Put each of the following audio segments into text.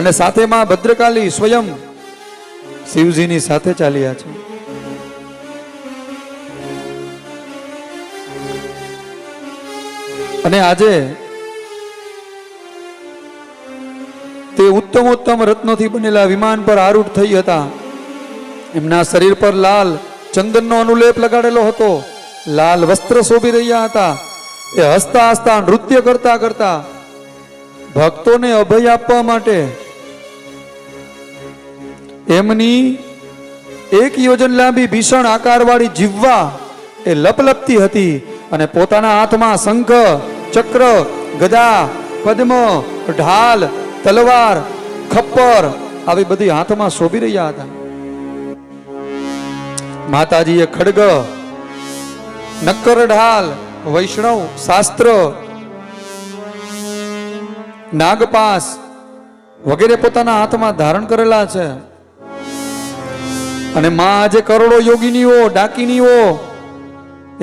અને સાથે માં ભદ્રકાલી સ્વયં શિવજીની સાથે ચાલ્યા છે. અને આજે તે ઉત્તમોત્તમ રત્નોથી બનેલા વિમાન પર આરૂઢ થઈ હતા. એમના શરીર પર લાલ ચંદનનો અનુલેપ લગાડેલો હતો, લાલ વસ્ત્ર શોભી રહ્યા હતા. એ હસતા હસતા નૃત્ય કરતા કરતા ભક્તોને અભય આપવા માટે એમની 1 યોજન લાંબી ભીષણ આકારવાળી જીહ્વા એ લપલપતી હતી અને પોતાના હાથમાં શંખ, ચક્ર, ગદા, પદ્મ, ઢાલ, તલવાર, ખપ્પર આવી બધી હાથમાં શોભી રહ્યા હતા. માતાજીએ ખડગ, નક્કર ઢાલ, વૈષ્ણવ શાસ્ત્ર, નાગપાસ વગેરે પોતાના હાથમાં ધારણ કરેલા છે. અને માં આજે કરોડો યોગીનીઓ, ડાકીનીઓ,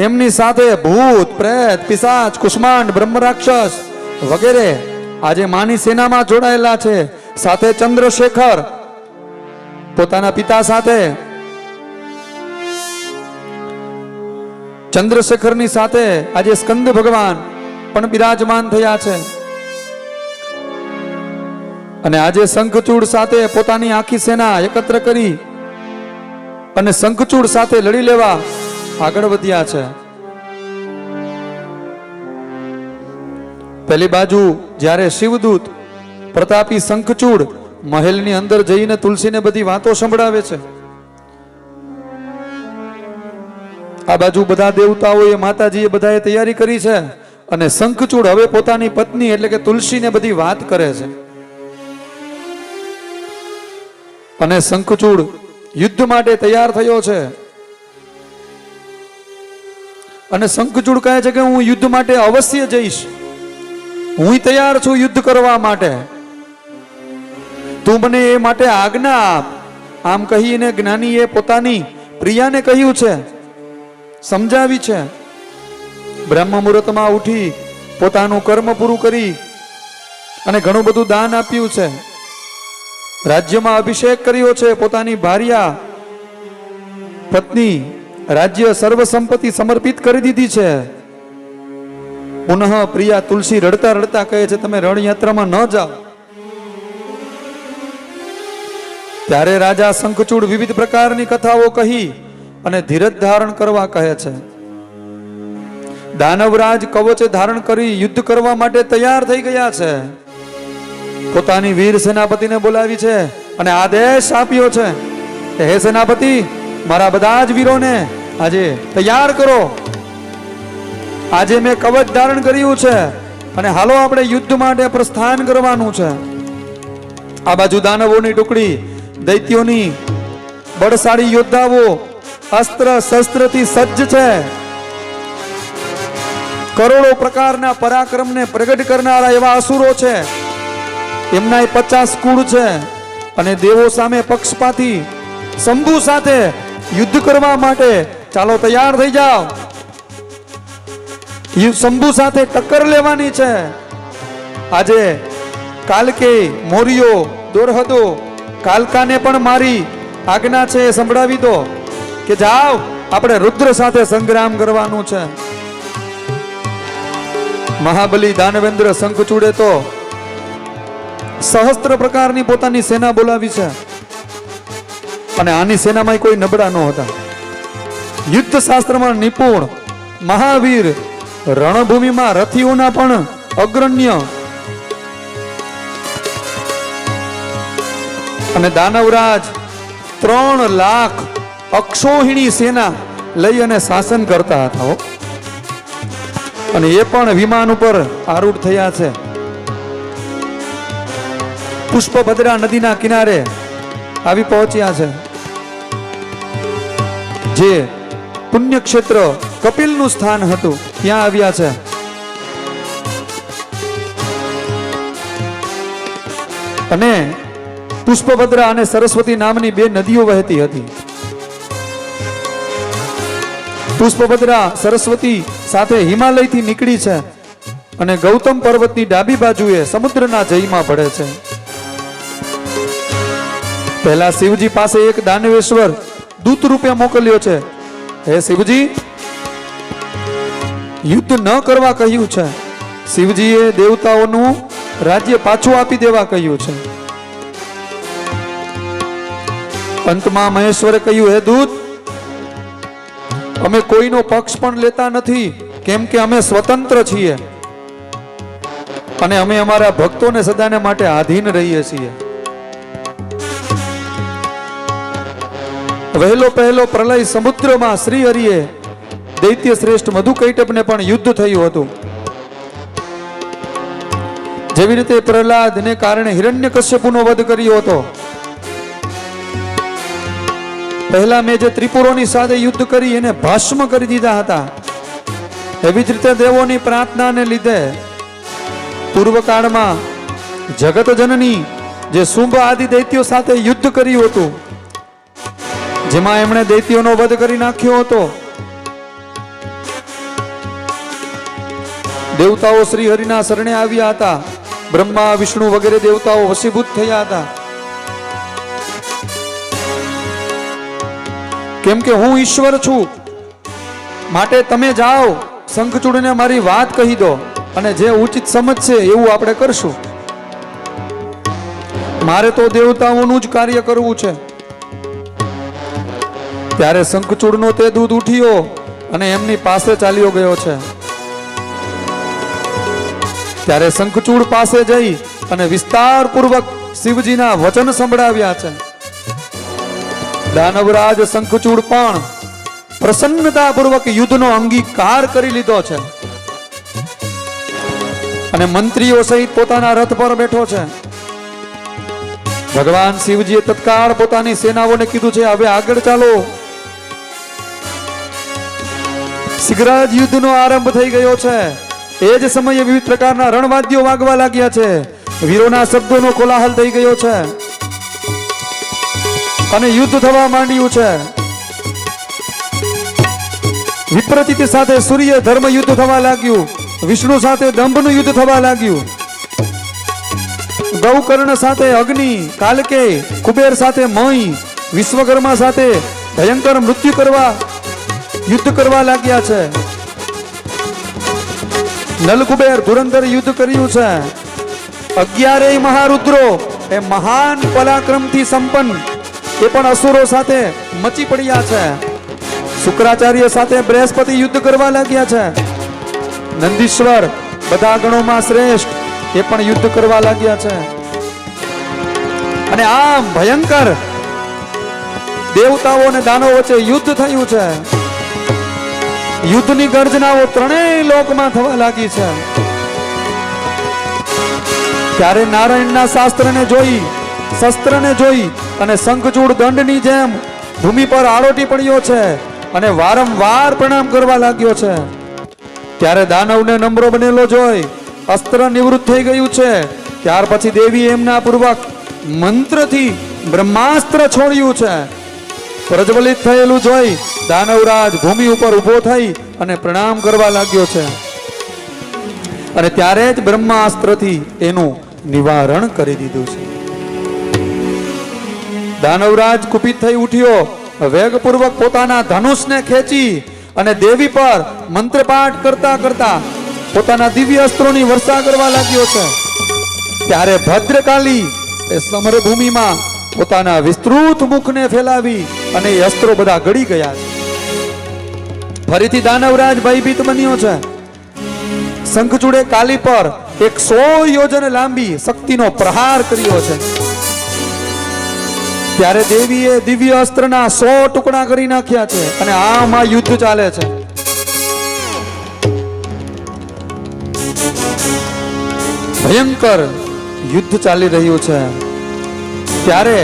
એમની સાથે ભૂત, પ્રેત, પિશાચ, કુષ્માંડ, બ્રહ્મ રાક્ષસ વગેરે આજે માની સેનામાં જોડાયેલા છે. સાથે ચંદ્રશેખર પોતાના પિતા સાથે, ચંદ્રશેખરની સાથે આજે સ્કંદ ભગવાન પણ બિરાજમાન થયા છે. અને આજે શંખચૂડ સાથે પોતાની આખી સેના એકત્ર કરી અને શંખચૂડ સાથે લડી લેવા આગળ વધ્યા છે. પહેલી બાજુ જ્યારે શિવદૂત પ્રતાપી શંખચૂડ મહેલની અંદર જઈને તુલસીને બધી વાતો સંભળાવે છે. આ બાજુ બધા દેવતાઓએ, માતાજીએ બધાએ તૈયારી કરી છે અને શંખચૂડ હવે પોતાની પત્ની એટલે કે તુલસીને બધી વાત કરે છે. અને શંખચૂડ યુદ્ધ માટે તૈયાર થયો છે. અને શંખચૂડ કહે છે કે હું યુદ્ધ માટે અવશ્ય જઈશ, હું તૈયાર છું યુદ્ધ કરવા માટે, તું મને એ માટે આજ્ઞા આપ. આમ કહીને જ્ઞાનીએ પોતાની પ્રિયાને કહ્યું છે, સમજાવી છે. બ્રહ્મ મુહૂર્તમાં ઉઠી પોતાનું કર્મ પૂરું કરી અને ઘણું બધું દાન આપ્યું છે. રાજ્યમાં અભિષેક કર્યો છે. પોતાની ભાર્યા, પત્ની, રાજ્ય, સર્વ સંપત્તિ સમર્પિત કરી દીધી છે. પુનઃ પ્રિયા તુલસી રડતા રડતા કહે છે, તમે રણયાત્રામાં ન જાઓ. ત્યારે રાજા શંખચૂડ વિવિધ પ્રકારની કથાઓ કહી અને ધીરજ ધારણ કરવા કહે છે. દાનવરાજ કવચ ધારણ કરી યુદ્ધ કરવા માટે તૈયાર થઈ ગયા છે. પોતાની વીર સેનાપતિને બોલાવી છે અને આદેશ આપ્યો છે કે હે સેનાપતિ, મારા બધા જ વીરોને આજે તૈયાર કરો. આજે મેં કવચ ધારણ કર્યું છે અને હાલો આપણે યુદ્ધ માટે પ્રસ્થાન કરવાનું છે. આ બાજુ દાનવોની ટુકડી, દૈત્યોની બળશાળી યોદ્ધાઓ અસ્ત્ર શસ્ત્રથી સજ્જ છે. કરોડો પ્રકારના પરાક્રમને પ્રગટ કરનારા એવા અસુરો છે. એમના 50 કુળ છે અને દેવો સામે પક્ષપાતી શંભુ સાથે યુદ્ધ કરવા માટે ચાલો તૈયાર થઈ જાઓ. શંભુ સાથે ટક્કર લેવાની છે. આજે કાલકે, મોરિયો, દોરહદો, કાલકાને પણ મારી આજ્ઞા છે એ સંભળાવી દો કે જાઓ આપણે રુદ્ર સાથે સંગ્રામ કરવાનું છે. મહાબલી દાનવેન્દ્ર શંખચૂડે તો સહસ્ત્ર પ્રકારની પોતાની સેના બોલાવી છે. અને આની સેનામાં કોઈ નબળા ન હતા. યુદ્ધ શાસ્ત્રમાં નિપુણ, મહાવીર, રણભૂમિમાં રથીઓના પણ અગ્રણ્ય. અને દાનવરાજ 3 લાખ અક્ષોહિણી સેના લઈ અને શાસન કરતા હતા. અને એ પણ વિમાન ઉપર આરૂઢ થયા છે. પુષ્પભદ્રા નદીના કિનારે આવી પહોંચ્યા છે, જે પુણ્યક્ષેત્ર કપિલનું સ્થાન હતું, ત્યાં આવ્યા છે. અને પુષ્પભદ્રા અને સરસ્વતી નામની 2 નદીઓ વહેતી હતી. પુષ્પભદ્રા સરસ્વતી સાથે હિમાલયથી નીકળી છે અને ગૌતમ પર્વતની ડાબી બાજુએ સમુદ્રના જયમાં પડે છે. પહેલા શિવજી પાસે એક દાનવેશ્વર દૂત રૂપે મોકલ્યો છે. હે શિવજી, યુદ્ધ ન કરવા કહ્યું છે. શિવજીએ દેવતાઓનું રાજ્ય પાછું આપી દેવા કહ્યું છે. અંતમાં મહેશ્વરે કહ્યું, હે દૂત, અમે કોઈનો પક્ષ પણ લેતા નથી, કેમ કે અમે સ્વતંત્ર છીએ અને અમે અમારા ભક્તોને સદાને માટે આધીન રહીએ છીએ. પહેલો પ્રલય સમુદ્રમાં શ્રી હરિએ દૈત્ય શ્રેષ્ઠ મધુકૈટભને પણ યુદ્ધ થયું હતું. જેવી રીતે પ્રહલાદને કારણે હિરણ્યકશ્યપુનો વધ કર્યો હતો. પહેલા મેં જે ત્રિપુરોની સાથે યુદ્ધ કરી એને ભસ્મ કરી દીધા હતા, એવી જ રીતે દેવોની પ્રાર્થનાને લીધે પૂર્વકાળમાં જગત જનની જે શુંભ આદિ દૈત્યો સાથે યુદ્ધ કર્યું હતું, જેમાં એમણે દૈત્યોનો વધ કરી નાખ્યો હતો. દેવતાઓ શ્રી હરિના શરણે આવ્યા હતા. બ્રહ્મા, વિષ્ણુ વગેરે દેવતાઓ વશીભૂત થયા હતા. કેમ કે હું ઈશ્વર છું, માટે તમે જાઓ, શંખચૂડને મારી વાત કહી દો અને જે ઉચિત સમજશે એવું આપણે કરશું. મારે તો દેવતાઓનું જ કાર્ય કરવું છે. ત્યારે શંખચૂડનો તે દૂત ઉઠ્યો અને એમની પાસે ચાલ્યો ગયો છે. ત્યારે શંખચૂડ પાસે જઈ અને વિસ્તારપૂર્વક શિવજીના વચન સંભળાવ્યા છે. દાનવરાજ શંખચૂડ પણ પ્રસન્નતાપૂર્વક યુદ્ધનો અંગીકાર કરી લીધો છે અને મંત્રીઓ સહિત પોતાના રથ પર બેઠો છે. ભગવાન શિવજીએ તત્કાળ પોતાની સેનાઓને કીધું છે, હવે આગળ ચાલો. શીઘ્ર જ યુદ્ધનો આરંભ થઈ ગયો છે. એ જ સમયે વિવિધ પ્રકારના રણવાદ્યો વાગવા લાગ્યા છે. વીરોના શબ્દોનો કોલાહલ થઈ ગયો છે અને યુદ્ધ થવા માંડ્યું છે. વિપ્રચિત સાથે સૂર્ય ધર્મ યુદ્ધ થવા લાગ્યું. વિષ્ણુ સાથે દંભનું યુદ્ધ થવા લાગ્યું. ગૌકર્ણ સાથે અગ્નિ, કાલકે, કુબેર સાથે મય, વિશ્વકર્મા સાથે ભયંકર મૃત્યુ કરવા યુદ્ધ કરવા લાગ્યા છે. નલકુબેર ધુરંધર યુદ્ધ કર્યું છે. 11 મહારુદ્રો એ મહાન પરાક્રમથી સંપન્ન એ પણ અસુરો સાથે મચી પડ્યા છે. શુક્રાચાર્ય સાથે બૃહસ્પતિ યુદ્ધ કરવા લાગ્યા છે. નંદીશ્વર બધા ગણોમાં શ્રેષ્ઠ એ પણ યુદ્ધ કરવા લાગ્યા છે. અને આમ ભયંકર દેવતાઓ અને દાનવો વચ્ચે યુદ્ધ થયું છે. યુદ્ધની ગર્જનાઓ ત્રણેય લોકમાં થવા લાગી છે. ત્યારે નારાયણના શાસ્ત્રને જોઈ, શસ્ત્રને જોઈ અને શંખચૂડ દંડની જેમ ભૂમિ પર આળોટી પડ્યો છે અને વારંવાર પ્રણામ કરવા લાગ્યો છે. ત્યારે દાનવને નમ્ર બનેલો જોઈ અસ્ત્ર નિવૃત્ત થઈ ગયું છે. ત્યાર પછી દેવી એમના પૂર્વક મંત્રથી બ્રહ્માસ્ત્ર છોડ્યું છે. પ્રજ્વલિત થયેલું જોઈ દાનવરાજ ભૂમિ ઉપર ઉભો થઈ અને પ્રણામ કરવા લાગ્યો છે અને ત્યારે જ બ્રહ્માસ્ત્રથી એનું નિવારણ કરી દીધું છે. દાનવરાજ કુપિત થઈ ઉઠ્યો. વેગપૂર્વક પોતાના ધનુષને ખેંચી અને દેવી પર મંત્રપાઠ કરતા કરતા પોતાના દિવ્ય અસ્ત્રોની વર્ષા કરવા લાગ્યો છે. ત્યારે ભદ્રકાલી એ સમરભૂમિમાં પોતાના વિસ્તૃત મુખને ફેલાવી અને એ અસ્ત્રો બધા ગળી ગયા છે. ફરીથી દાનવરાજ ભયભીત બન્યો છે. શંખચૂડે કાલી પર 100 યોજન લાંબી શક્તિનો પ્રહાર કર્યો છે. ત્યારે દેવીએ દિવ્ય અસ્ત્રના 100 ટુકડા કરી નાખ્યા છે અને આમ આ યુદ્ધ ચાલે છે. ભયંકર યુદ્ધ ચાલી રહ્યું છે. ત્યારે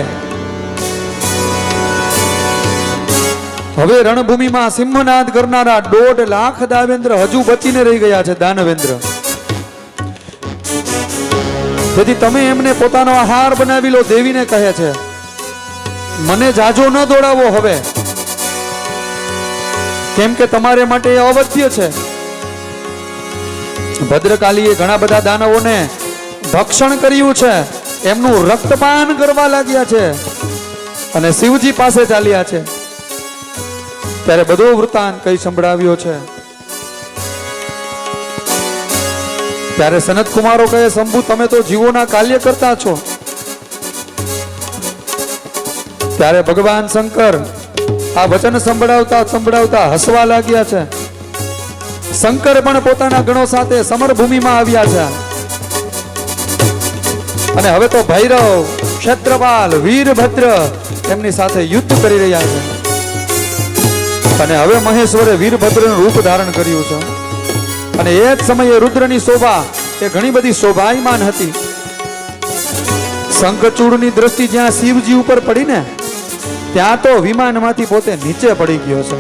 હવે રણભૂમિમાં સિંહનાદ કરનારા 1.5 લાખ દાનવેન્દ્ર હજુ બચીને રહી ગયા છે. દાનવેન્દ્ર, તેથી તમે એમને પોતાનો આહાર બનાવી લો. દેવીને કહે છે, મને જાજો ન દોડાવો હવે, કેમ કે તમારે માટે એ અવધ્ય છે. ભદ્રકાલીએ ઘણા બધા દાનવોને ભક્ષણ કર્યું છે. એમનું રક્તપાન કરવા લાગ્યા છે અને શિવજી પાસે ચાલ્યા છે. ત્યારે બધો વૃત્તાંત કઈ સંભળાવ્યો છે. ત્યારે સનત કુમારો કહે, શંભુ તમે તો જીવોના કાર્ય કરતા છો. ત્યારે ભગવાન શંકર આ વચન સંભળાવતા હસવા લાગ્યા છે. શંકર પણ પોતાના ગણો સાથે સમરભૂમિમાં આવ્યા છે. અને હવે તો ભૈરવ, ક્ષેત્રપાલ, વીરભદ્ર એમની સાથે યુદ્ધ કરી રહ્યા છે. અને હવે મહેશ્વરે વીરભદ્રનું રૂપ ધારણ કર્યું છે. અને એ જ સમયે રુદ્રની શોભા એ ઘણી બધી શોભાયમાન હતી. શંખચૂડની દ્રષ્ટિ જ્યાં શિવજી ઉપર પડી ને, ત્યાં તો વિમાનમાંથી પોતે નીચે પડી ગયો છે.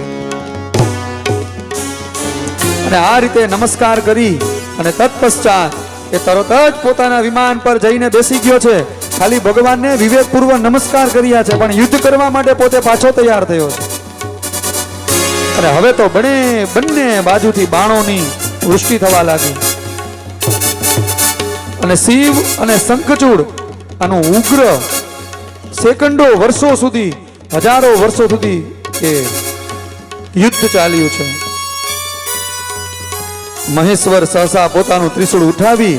અને આ રીતે નમસ્કાર કરી અને તત્પશ્ચાત એ તરત જ પોતાના વિમાન પર જઈને બેસી ગયો છે. ખાલી ભગવાનને વિવેકપૂર્વક નમસ્કાર કર્યા છે, પણ યુદ્ધ કરવા માટે પોતે પાછો તૈયાર થયો છે. અને હવે તો બંને બાજુથી બાણોની વૃષ્ટિ થવા લાગી. અને શિવ અને શંખચૂડ આનું ઉગ્ર સેકન્ડો, વર્ષો સુધી, હજારો વર્ષો સુધી એ યુદ્ધ ચાલ્યું છે. મહેશ્વર સહસા પોતાનું ત્રિશૂળ ઉઠાવી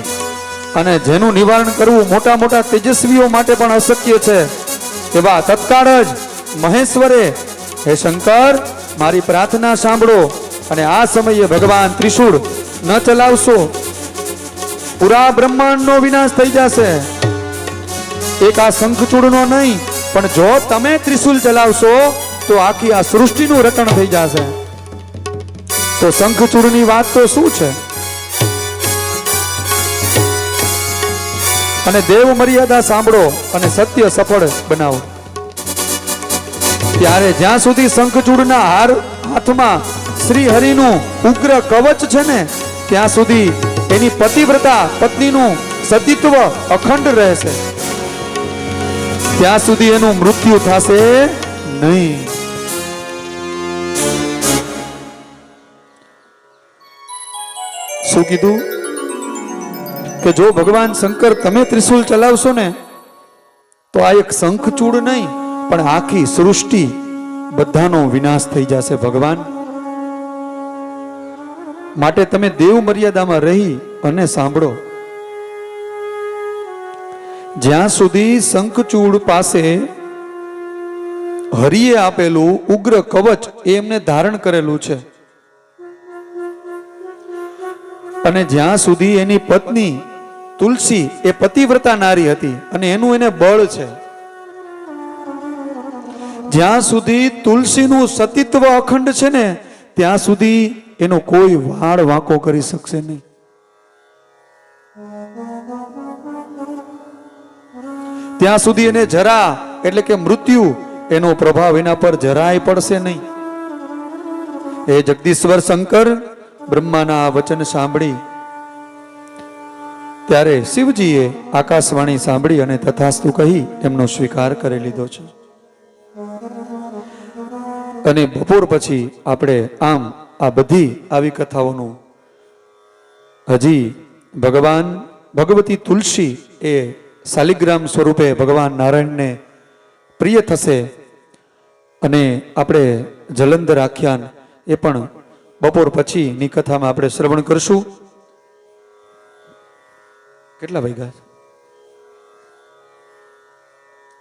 અને જેનું નિવારણ કરવું મોટા મોટા તેજસ્વીઓ માટે પણ અશક્ય છે, એવા તત્કાળ જ મહેશ્વરે, હે શંકર, મારી પ્રાર્થના સાંભળો અને આ સમયે ભગવાન ત્રિશૂળ ન ચલાવશો, પૂરા બ્રહ્માંડનો વિનાશ થઈ જશે. એક આ શંખચૂડનો નહીં, પણ જો તમે ત્રિશૂલ ચલાવશો તો આખી આ સૃષ્ટિનું રટણ થઈ જશે. તો શંખચૂડની વાત તો શું છે? અને દેવ મર્યાદા સાંભળો અને સત્ય સફળ બનાવો. ત્યારે જ્યાં સુધી શંખચૂડના હાથમાં શ્રી હરિનું ઉગ્ર કવચ છે ને, ત્યાં સુધી એની પતિવ્રતા પત્નીનું સતીત્વ અખંડ રહેશે. ત્યાં સુધી એનું મૃત્યુ થશે નહીં. શું કીધું? કે જો ભગવાન શંકર તમે ત્રિશૂલ ચલાવશો ને, તો આ એક શંખચૂડ નહીં, પણ આખી સૃષ્ટિ બધાનો વિનાશ થઈ જશે ભગવાન. માટે તમે દેવ મર્યાદામાં રહી અને સાંભળો. જ્યાં સુધી શંખચૂડ પાસે હરિએ આપેલું ઉગ્ર કવચ એમને ધારણ કરેલું છે, અને જ્યાં સુધી એની પત્ની તુલસી એ પતિવ્રતા નારી હતી અને એનું એને બળ છે, જ્યાં સુધી તુલસીનું સતીત્વ અખંડ છે ને, ત્યાં સુધી એનો કોઈ વાળ વાંકો કરી શકશે નહીં. ત્યાં સુધી એને જરા એટલે કે મૃત્યુ એનો પ્રભાવ એના પર જરાય પડશે નહીં. એ જગદીશ્વર શંકર બ્રહ્માના વચન સાંભળી ત્યારે શિવજીએ આકાશવાણી સાંભળી અને તથાસ્તુ કહી એમનો સ્વીકાર કરી લીધો છે. અને બપોર પછી આપણે આમ આ બધી આવી કથાઓનું હજી ભગવતી તુલસી એ શાલિગ્રામ સ્વરૂપે ભગવાન નારાયણને પ્રિય થશે, અને આપણે જલંધર આખ્યાન એ પણ બપોર પછીની કથામાં આપણે શ્રવણ કરશું. કેટલા વાગ્યા?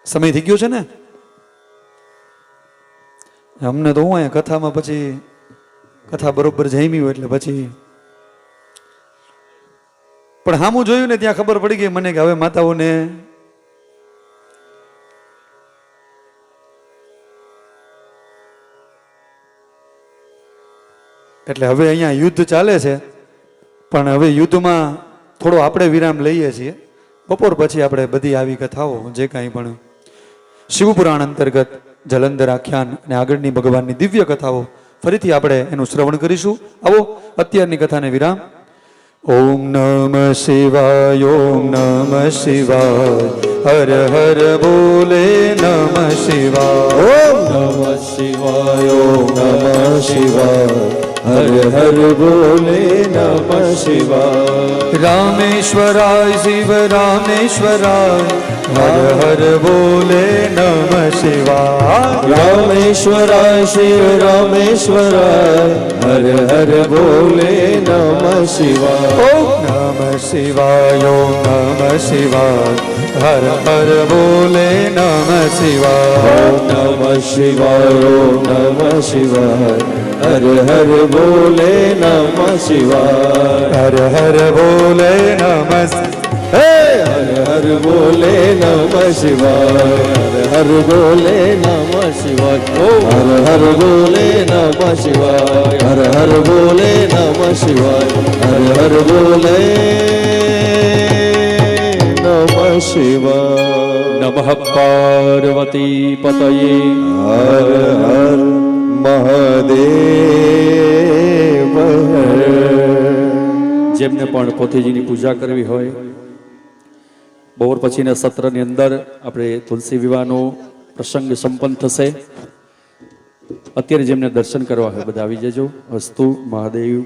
સમય થઈ ગયો છે ને? અમને તો હું અહીંયા કથામાં પછી કથા બરોબર જમી હોય એટલે પછી પણ હામું જોયું ને ત્યાં ખબર પડી ગઈ મને કે હવે માતાઓને એટલે હવે અહીંયા યુદ્ધ ચાલે છે, પણ હવે યુદ્ધમાં થોડો આપણે વિરામ લઈએ છીએ. બપોર પછી આપણે બધી આવી કથાઓ જે કાંઈ પણ શિવપુરાણ અંતર્ગત જલંધર આખ્યાન અને આગળની ભગવાનની દિવ્ય કથાઓ ફરીથી આપણે એનું શ્રવણ કરીશું. આવો અત્યારની કથાને વિરામ. ઓમ નમઃ શિવાય, ઓમ નમઃ શિવાય, હર હર બોલે નમઃ શિવાય. ઓમ નમઃ શિવાય, ઓમ નમઃ શિવાય, હર હર બોલે નમઃ શિવાય. રામેશ્વરાય શિવ રામેશ્વરાય, હર હર બોલે નમઃ શિવાય. રામેશ્વરાય શિવ રામેશ્વરાય હર હર બોલે નમઃ શિવાય ઓમ નમઃ શિવાય ઓમ નમઃ શિવાય હર હર બોલે નમઃ શિવાય ઓમ નમઃ શિવાય ઓમ નમઃ શિવાય હર હર બોલે નમઃ શિવાય હર હર બોલે નમઃ હે હર હર બોલે નમઃ શિવાય હર હર બોલે નમઃ શિવાય ઓ હર હર બોલે નમઃ શિવાય હર હર બોલે નમઃ શિવાય હર હર બોલે નમઃ શિવાય નમઃ પાર્વતી પતયે હર હર મહાદેવ હર જેમને પણ પોથીજીની પૂજા કરવી હોય બપોર પછીના સત્રની અંદર આપણે તુલસી વિવાહનો પ્રસંગ સંપન્ન થશે. અત્યારે જેમને દર્શન કરવા હોય બધા આવી જજો. અસ્તુ મહાદેવ.